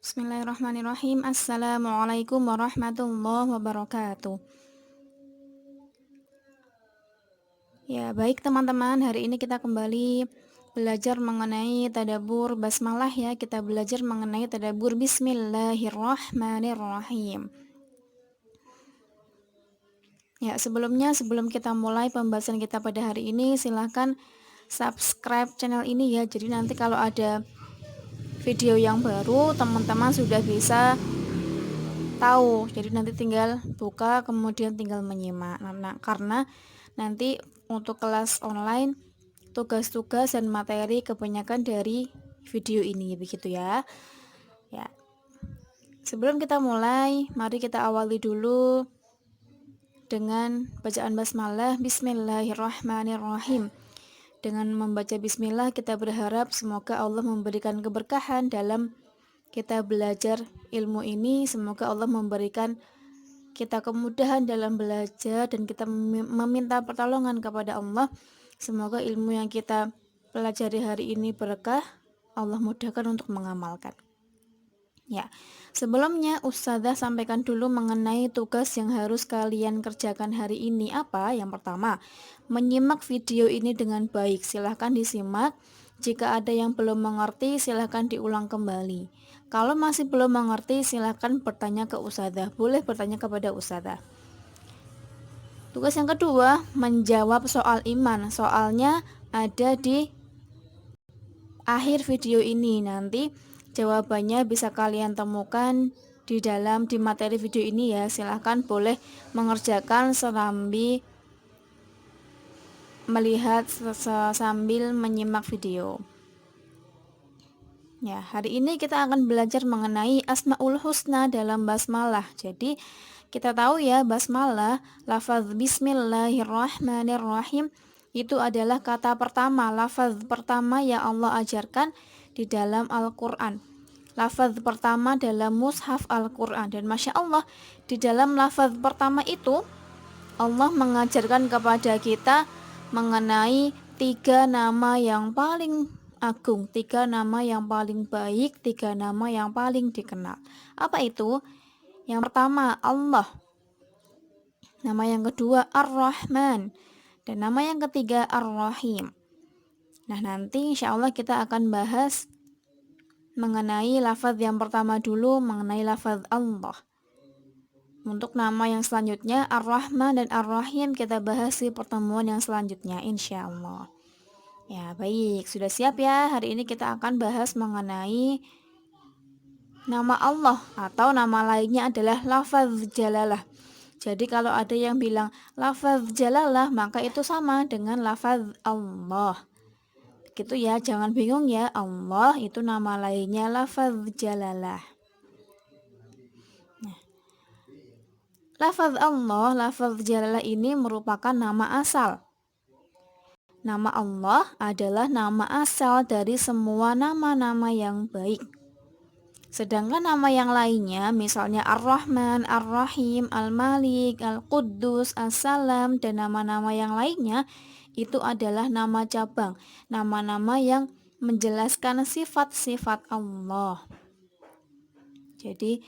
Bismillahirrahmanirrahim. Assalamualaikum warahmatullahi wabarakatuh. Ya, baik teman-teman, hari ini kita kembali belajar mengenai tadabbur basmalah ya. Kita belajar mengenai tadabbur Bismillahirrahmanirrahim. Ya, sebelum kita mulai pembahasan kita pada hari ini, silahkan subscribe channel ini ya. Jadi nanti kalau ada video yang baru, teman-teman sudah bisa tahu. Jadi nanti tinggal buka kemudian tinggal menyimak. Karena nanti untuk kelas online tugas-tugas dan materi kebanyakan dari video ini begitu ya. Ya. Sebelum kita mulai, mari kita awali dulu dengan bacaan basmalah. Bismillahirrahmanirrahim. Dengan membaca bismillah kita berharap semoga Allah memberikan keberkahan dalam kita belajar ilmu ini. Semoga Allah memberikan kita kemudahan dalam belajar dan kita meminta pertolongan kepada Allah. Semoga ilmu yang kita pelajari hari ini berkah, Allah mudahkan untuk mengamalkan. Ya, sebelumnya Ustazah sampaikan dulu mengenai tugas yang harus kalian kerjakan hari ini. Apa? Yang pertama, menyimak video ini dengan baik. Silahkan disimak. Jika ada yang belum mengerti, silahkan diulang kembali. Kalau masih belum mengerti, silahkan bertanya ke Ustazah. Boleh bertanya kepada Ustazah. Tugas yang kedua, menjawab soal iman. Soalnya ada di akhir video ini. Nanti jawabannya bisa kalian temukan di materi video ini ya. Silahkan boleh mengerjakan sambil melihat sambil menyimak video. Ya, hari ini kita akan belajar mengenai Asmaul Husna dalam basmalah. Jadi kita tahu ya, basmalah, lafaz Bismillahirrahmanirrahim itu adalah kata pertama, lafaz pertama yang Allah ajarkan di dalam Al-Quran. Lafaz pertama dalam mushaf Al-Quran. Dan Masya Allah, di dalam lafaz pertama itu Allah mengajarkan kepada kita mengenai 3 nama yang paling agung, 3 nama yang paling baik, 3 nama yang paling dikenal. Apa itu? Yang pertama Allah, nama yang kedua Ar-Rahman, dan nama yang ketiga Ar-Rahim. Nah, nanti insya Allah kita akan bahas mengenai lafaz yang pertama dulu, mengenai lafaz Allah. Untuk nama yang selanjutnya Ar-Rahman dan Ar-Rahim kita bahas di pertemuan yang selanjutnya insya Allah. Ya, baik, sudah siap ya? Hari ini kita akan bahas mengenai nama Allah atau nama lainnya adalah lafaz jalalah. Jadi kalau ada yang bilang lafaz jalalah, maka itu sama dengan lafaz Allah. Gitu ya, jangan bingung ya. Allah itu nama lainnya lafaz jalalah. Nah, lafaz Allah, lafaz jalalah ini merupakan nama asal. Nama Allah adalah nama asal dari semua nama-nama yang baik. Sedangkan nama yang lainnya, misalnya Ar-Rahman, Ar-Rahim, Al-Malik, Al-Quddus, As-Salam, dan nama-nama yang lainnya, itu adalah nama cabang, nama-nama yang menjelaskan sifat-sifat Allah. Jadi,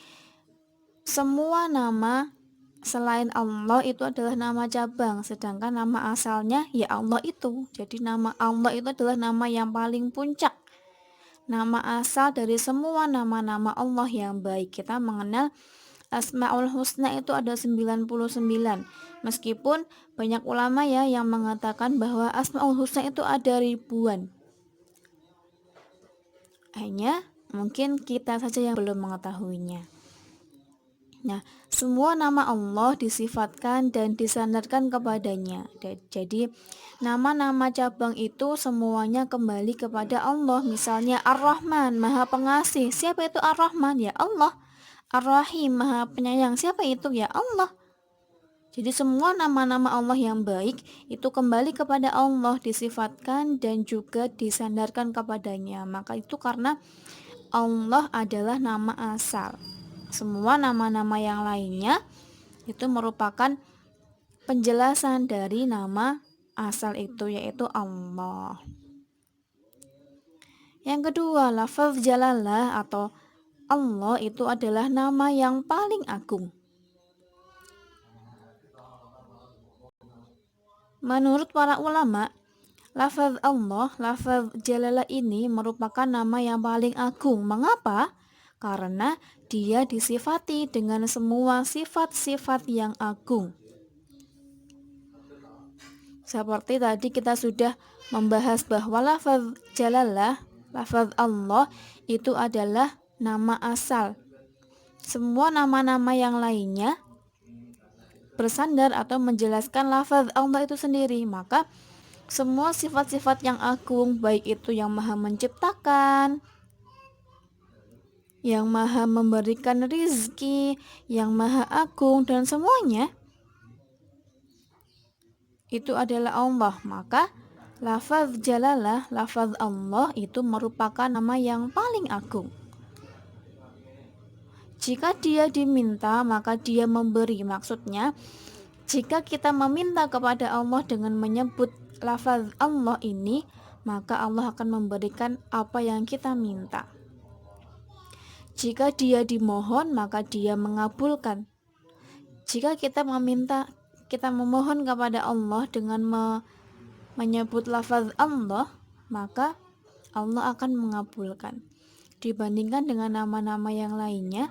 semua nama selain Allah itu adalah nama cabang, sedangkan nama asalnya ya Allah itu. Jadi, nama Allah itu adalah nama yang paling puncak. Nama asal dari semua nama-nama Allah yang baik. Kita mengenal Asmaul Husna itu ada 99. Meskipun banyak ulama ya yang mengatakan bahwa Asmaul Husna itu ada ribuan. Hanya mungkin kita saja yang belum mengetahuinya. Nah, semua nama Allah disifatkan dan disandarkan kepadanya. Jadi, nama-nama cabang itu semuanya kembali kepada Allah. Misalnya Ar-Rahman, Maha Pengasih. Siapa itu Ar-Rahman? Ya Allah. Ar-Rahim, Maha Penyayang. Siapa itu? Ya Allah. Jadi semua nama-nama Allah yang baik itu kembali kepada Allah, disifatkan dan juga disandarkan kepadanya. Maka itu karena Allah adalah nama asal. Semua nama-nama yang lainnya itu merupakan penjelasan dari nama asal itu, yaitu Allah. Yang kedua, lafaz jalalah atau Allah itu adalah nama yang paling agung. Menurut para ulama, lafaz Allah, lafaz Jalalah ini merupakan nama yang paling agung. Mengapa? Karena dia disifati dengan semua sifat-sifat yang agung. Seperti tadi kita sudah membahas bahwa lafaz Jalalah, lafaz Allah itu adalah nama asal. Semua nama-nama yang lainnya bersandar atau menjelaskan lafaz Allah itu sendiri. Maka semua sifat-sifat yang agung, baik itu yang maha menciptakan, yang maha memberikan rizki, yang maha agung, dan semuanya itu adalah Allah. Maka lafaz Jalalah, lafaz Allah itu merupakan nama yang paling agung. Jika dia diminta, maka dia memberi. Maksudnya, jika kita meminta kepada Allah dengan menyebut lafaz Allah ini, maka Allah akan memberikan apa yang kita minta. Jika dia dimohon, maka dia mengabulkan. Jika kita memohon kepada Allah dengan menyebut lafaz Allah, maka Allah akan mengabulkan. Dibandingkan dengan nama-nama yang lainnya,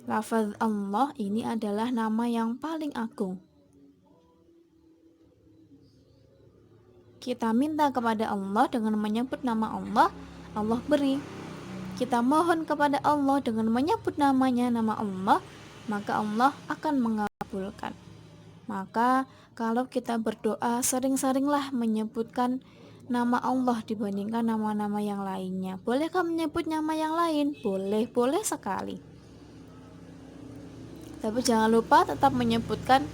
lafaz Allah ini adalah nama yang paling agung. Kita minta kepada Allah dengan menyebut nama Allah, Allah beri. Kita mohon kepada Allah dengan menyebut namanya, nama Allah, maka Allah akan mengabulkan. Maka kalau kita berdoa, sering-seringlah menyebutkan nama Allah dibandingkan nama-nama yang lainnya. Bolehkah menyebut nama yang lain? Boleh, boleh sekali. Tapi jangan lupa tetap menyebutkan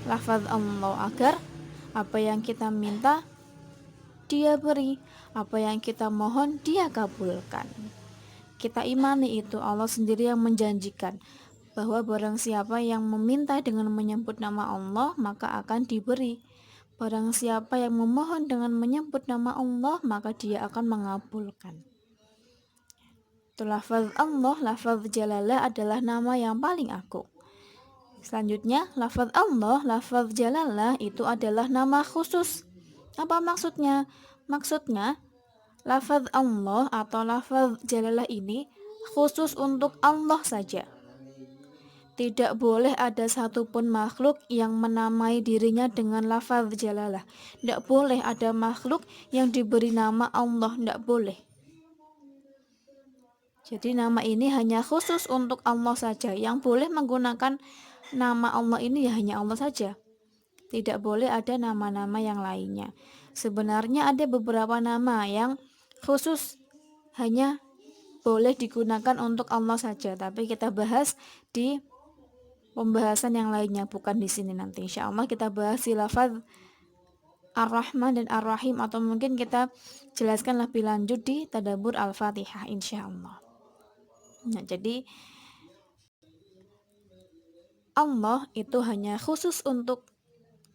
lafaz Allah agar apa yang kita minta Dia beri, apa yang kita mohon Dia kabulkan. Kita imani itu, Allah sendiri yang menjanjikan bahwa barang siapa yang meminta dengan menyebut nama Allah, maka akan diberi. Barang siapa yang memohon dengan menyebut nama Allah, maka Dia akan mengabulkan. Itu lafaz Allah, lafaz Jalalah adalah nama yang paling agung. Selanjutnya, lafaz Allah, lafaz Jalalah itu adalah nama khusus. Apa maksudnya? Maksudnya, lafaz Allah atau lafaz Jalalah ini khusus untuk Allah saja. Tidak boleh ada satupun makhluk yang menamai dirinya dengan lafaz Jalalah. Tidak boleh ada makhluk yang diberi nama Allah, tidak boleh. Jadi nama ini hanya khusus untuk Allah saja. Yang boleh menggunakan nama Allah ini ya hanya Allah saja. Tidak boleh ada nama-nama yang lainnya. Sebenarnya ada beberapa nama yang khusus hanya boleh digunakan untuk Allah saja, tapi kita bahas di pembahasan yang lainnya, bukan di sini nanti. Insya Allah kita bahas di lafaz Ar-Rahman dan Ar-Rahim, atau mungkin kita jelaskan lebih lanjut di Tadabbur Al-Fatihah insya Allah. Nah, jadi Allah itu hanya khusus untuk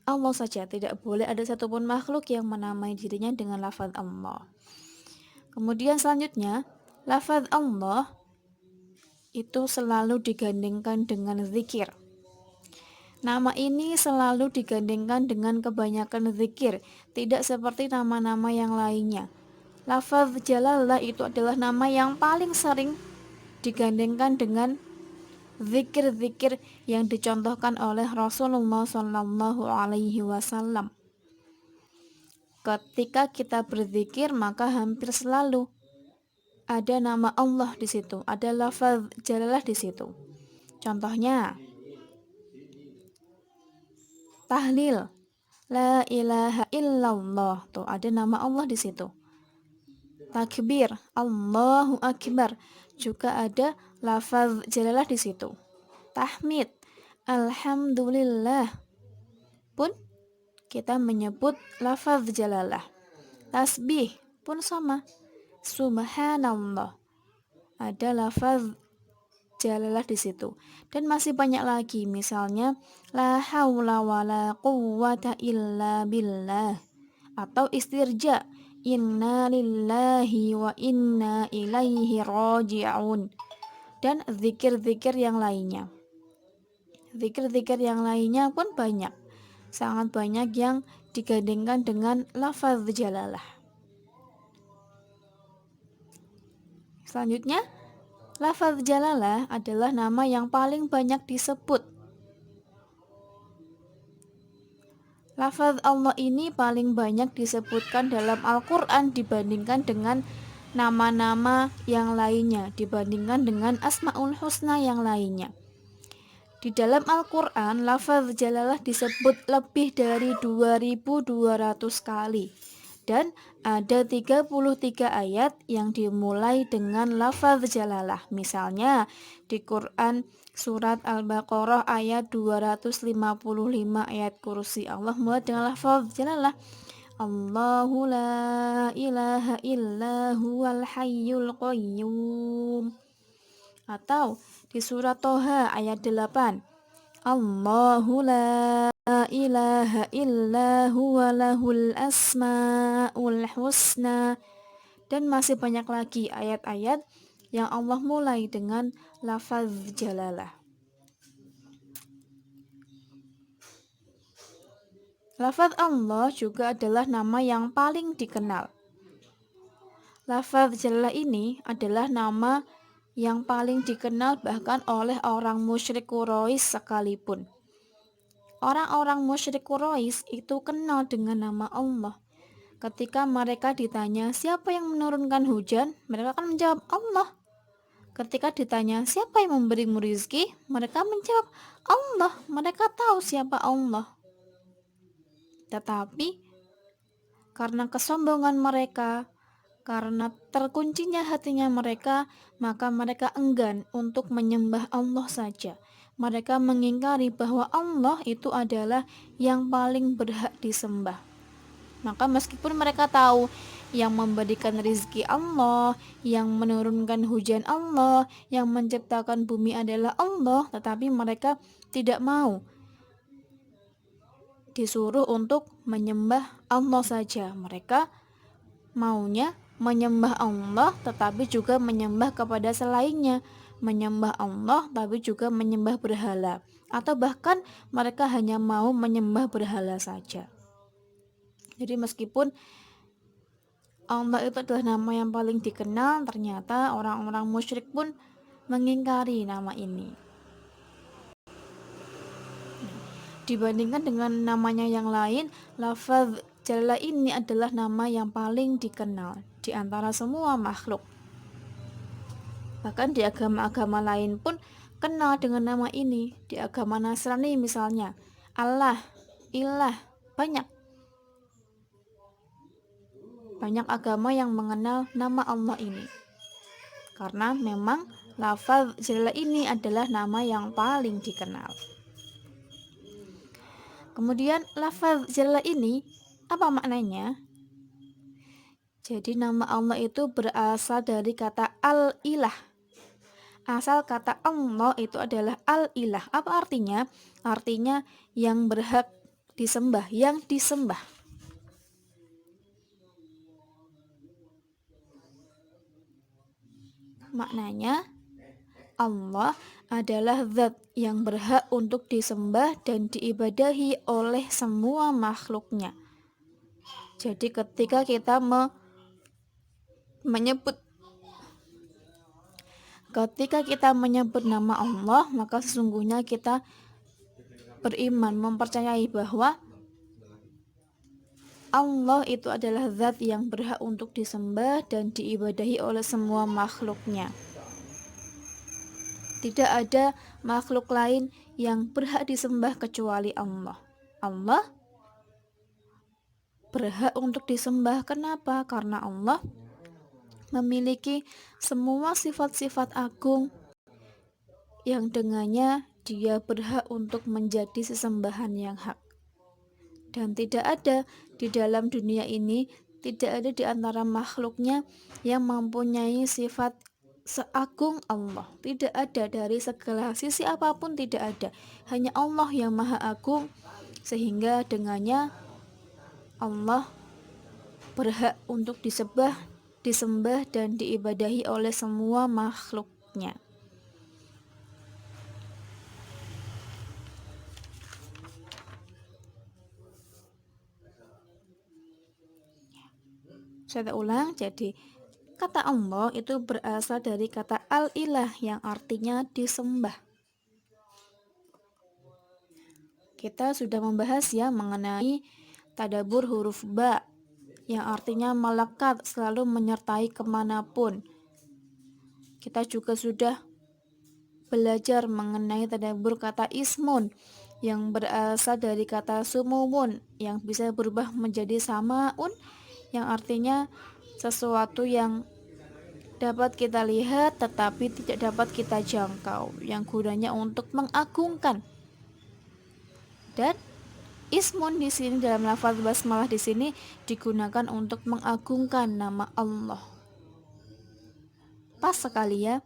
Allah saja, tidak boleh ada satupun makhluk yang menamai dirinya dengan lafaz Allah. Kemudian selanjutnya, lafaz Allah itu selalu digandengkan dengan zikir. Nama ini selalu digandengkan dengan kebanyakan zikir, tidak seperti nama-nama yang lainnya. Lafaz Jalalah itu adalah nama yang paling sering digandengkan dengan zikir-zikir yang dicontohkan oleh Rasulullah Shallallahu Alaihi Wasallam. Ketika kita berzikir, maka hampir selalu ada nama Allah di situ, ada lafaz Jalalah di situ. Contohnya, tahlil, la ilaha illallah, tuh ada nama Allah di situ. Takbir, Allahu Akbar, juga ada lafaz Jalalah di situ. Tahmid, alhamdulillah, pun kita menyebut lafaz Jalalah. Tasbih pun sama, subhanallah, ada lafaz Jalalah di situ. Dan masih banyak lagi, misalnya la haula wala quwwata illa billah, atau istirja, inna lillahi wa inna ilaihi raji'un. dan zikir-zikir yang lainnya. Zikir-zikir yang lainnya pun banyak, sangat banyak yang digandingkan dengan lafaz jalalah. Selanjutnya, lafaz jalalah adalah nama yang paling banyak disebut. Lafaz Allah ini paling banyak disebutkan dalam Al-Quran dibandingkan dengan nama-nama yang lainnya, dibandingkan dengan Asmaul Husna yang lainnya. Di dalam Al-Quran, lafaz jalalah disebut lebih dari 2200 kali. Dan ada 33 ayat yang dimulai dengan lafaz jalalah. Misalnya di Quran surat Al-Baqarah ayat 255 ayat kursi Allah mulai dengan lafaz jalalah. Allahu la ilaha illa huwal hayyul qayyum. Atau di surat Toha ayat 8, Allahu la ilaha illa huwa lahul asmaul husna. Dan masih banyak lagi ayat-ayat yang Allah mulai dengan lafaz jalalah. Lafaz Allah juga adalah nama yang paling dikenal. Lafaz jalalah ini adalah nama yang paling dikenal bahkan oleh orang musyrik Quraisy sekalipun. Orang-orang musyrik Quraisy itu kenal dengan nama Allah. Ketika mereka ditanya siapa yang menurunkan hujan, mereka akan menjawab Allah. Ketika ditanya siapa yang memberimu rizki, mereka menjawab Allah. Mereka tahu siapa Allah. Tetapi karena kesombongan mereka, karena terkuncinya hatinya mereka, maka mereka enggan untuk menyembah Allah saja. Mereka mengingkari bahwa Allah itu adalah yang paling berhak disembah. Maka meskipun mereka tahu yang memberikan rizki Allah, yang menurunkan hujan Allah, yang menciptakan bumi adalah Allah, tetapi mereka tidak mau disuruh untuk menyembah Allah saja. Mereka maunya menyembah Allah tetapi juga menyembah kepada selainnya, menyembah Allah tapi juga menyembah berhala, atau bahkan mereka hanya mau menyembah berhala saja. Jadi meskipun Allah itu adalah nama yang paling dikenal, ternyata orang-orang musyrik pun mengingkari nama ini. Dibandingkan dengan namanya yang lain, lafaz jalalah ini adalah nama yang paling dikenal di antara semua makhluk. Bahkan di agama-agama lain pun kenal dengan nama ini. Di agama Nasrani misalnya, Allah, Ilah, banyak agama yang mengenal nama Allah ini. Karena memang lafaz jalalah ini adalah nama yang paling dikenal. Kemudian lafaz jalalah ini apa maknanya? Jadi nama Allah itu berasal dari kata al-ilah. Asal kata Allah itu adalah al-ilah. Apa artinya? Artinya yang berhak disembah, yang disembah. Maknanya Allah adalah zat yang berhak untuk disembah dan diibadahi oleh semua makhluknya. Jadi ketika kita menyebut nama Allah, maka sesungguhnya kita beriman, mempercayai bahwa Allah itu adalah zat yang berhak untuk disembah dan diibadahi oleh semua makhluknya. Tidak ada makhluk lain yang berhak disembah kecuali Allah. Allah berhak untuk disembah. Kenapa? Karena Allah memiliki semua sifat-sifat agung yang dengannya Dia berhak untuk menjadi sesembahan yang hak. Dan tidak ada di dalam dunia ini, tidak ada di antara makhluknya yang mempunyai sifat seagung Allah. Tidak ada, dari segala sisi apapun tidak ada. Hanya Allah yang maha agung, sehingga dengannya Allah berhak untuk disembah dan diibadahi oleh semua makhluknya. Saya ulang, jadi kata Allah itu berasal dari kata al-ilah yang artinya disembah. Kita sudah membahas ya mengenai tadabur huruf ba yang artinya melekat, selalu menyertai kemanapun. Kita juga sudah belajar mengenai tadabur kata ismun yang berasal dari kata sumumun yang bisa berubah menjadi samaun yang artinya sesuatu yang dapat kita lihat tetapi tidak dapat kita jangkau, yang gunanya untuk mengagungkan. Dan ismun di sini dalam lafaz basmalah di sini digunakan untuk mengagungkan nama Allah. Pas sekali ya.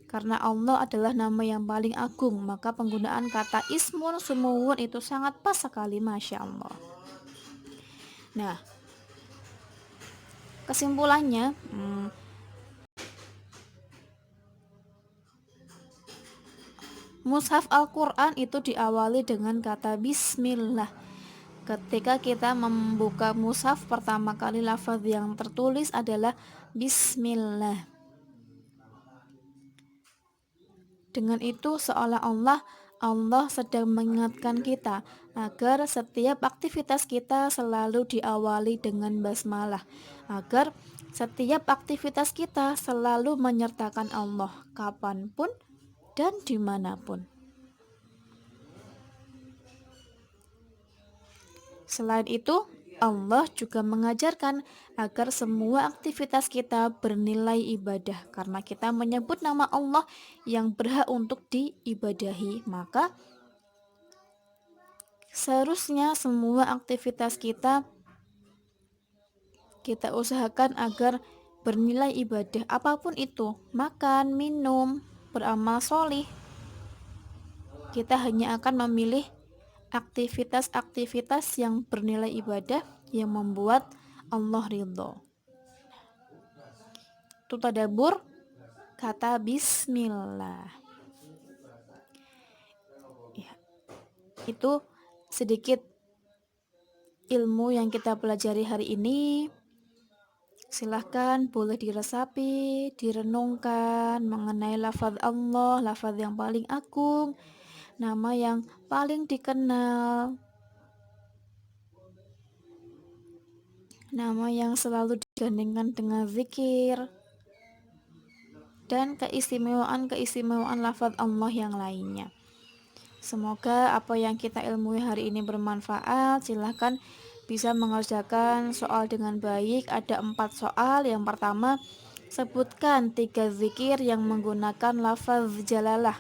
Karena Allah adalah nama yang paling agung, maka penggunaan kata ismun sumuwun itu sangat pas sekali, Masya Allah. Nah, kesimpulannya, mushaf Al-Quran itu diawali dengan kata Bismillah. Ketika kita membuka mushaf pertama kali, lafaz yang tertulis adalah Bismillah. Dengan itu seolah-olah Allah sedang mengingatkan kita agar setiap aktivitas kita selalu diawali dengan basmalah, agar setiap aktivitas kita selalu menyertakan Allah kapanpun dan dimanapun. Selain itu, Allah juga mengajarkan agar semua aktivitas kita bernilai ibadah. Karena kita menyebut nama Allah yang berhak untuk diibadahi, maka seharusnya semua aktivitas kita usahakan agar bernilai ibadah. Apapun itu, makan, minum, beramal solih, kita hanya akan memilih aktivitas-aktivitas yang bernilai ibadah yang membuat Allah ridho. Itu tadabbur kata Bismillah ya, itu sedikit ilmu yang kita pelajari hari ini. Silahkan boleh diresapi, direnungkan mengenai lafaz Allah, lafaz yang paling agung, nama yang paling dikenal, nama yang selalu digandengkan dengan zikir, dan keistimewaan lafaz Allah yang lainnya. Semoga apa yang kita ilmui hari ini bermanfaat. Silahkan bisa mengerjakan soal dengan baik. Ada 4 soal. Yang pertama, sebutkan 3 zikir yang menggunakan lafaz jalalah.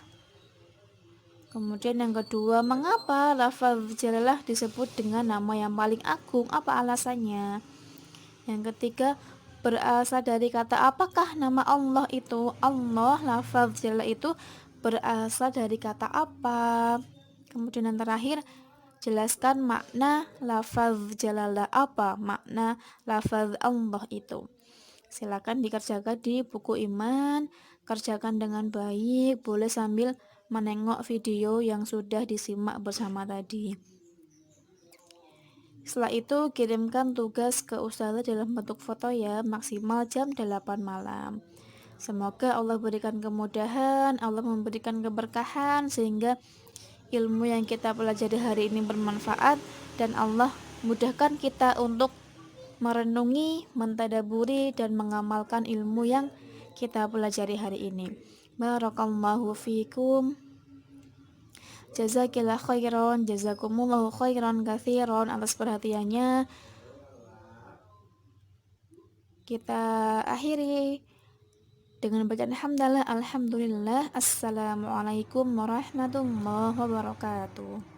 Kemudian yang kedua, mengapa lafaz jalalah disebut dengan nama yang paling agung? Apa alasannya? Yang ketiga, berasal dari kata apakah nama Allah itu? Allah, lafaz jalalah itu berasal dari kata apa? Kemudian yang terakhir, jelaskan makna lafaz jalalah, apa makna lafaz Allah itu. Silakan dikerjakan di buku iman, kerjakan dengan baik, boleh sambil menengok video yang sudah disimak bersama tadi. Setelah itu kirimkan tugas ke ustazah dalam bentuk foto ya, maksimal jam 8 malam. Semoga Allah berikan kemudahan, Allah memberikan keberkahan sehingga ilmu yang kita pelajari hari ini bermanfaat, dan Allah mudahkan kita untuk merenungi, mentadaburi, dan mengamalkan ilmu yang kita pelajari hari ini. Barakallahu fikum. Jazakillah khairan, jazakumullahu khairan katsiran atas perhatiannya. Kita akhiri dengan bacaan hamdalah, alhamdulillah, assalamualaikum warahmatullahi wabarakatuh.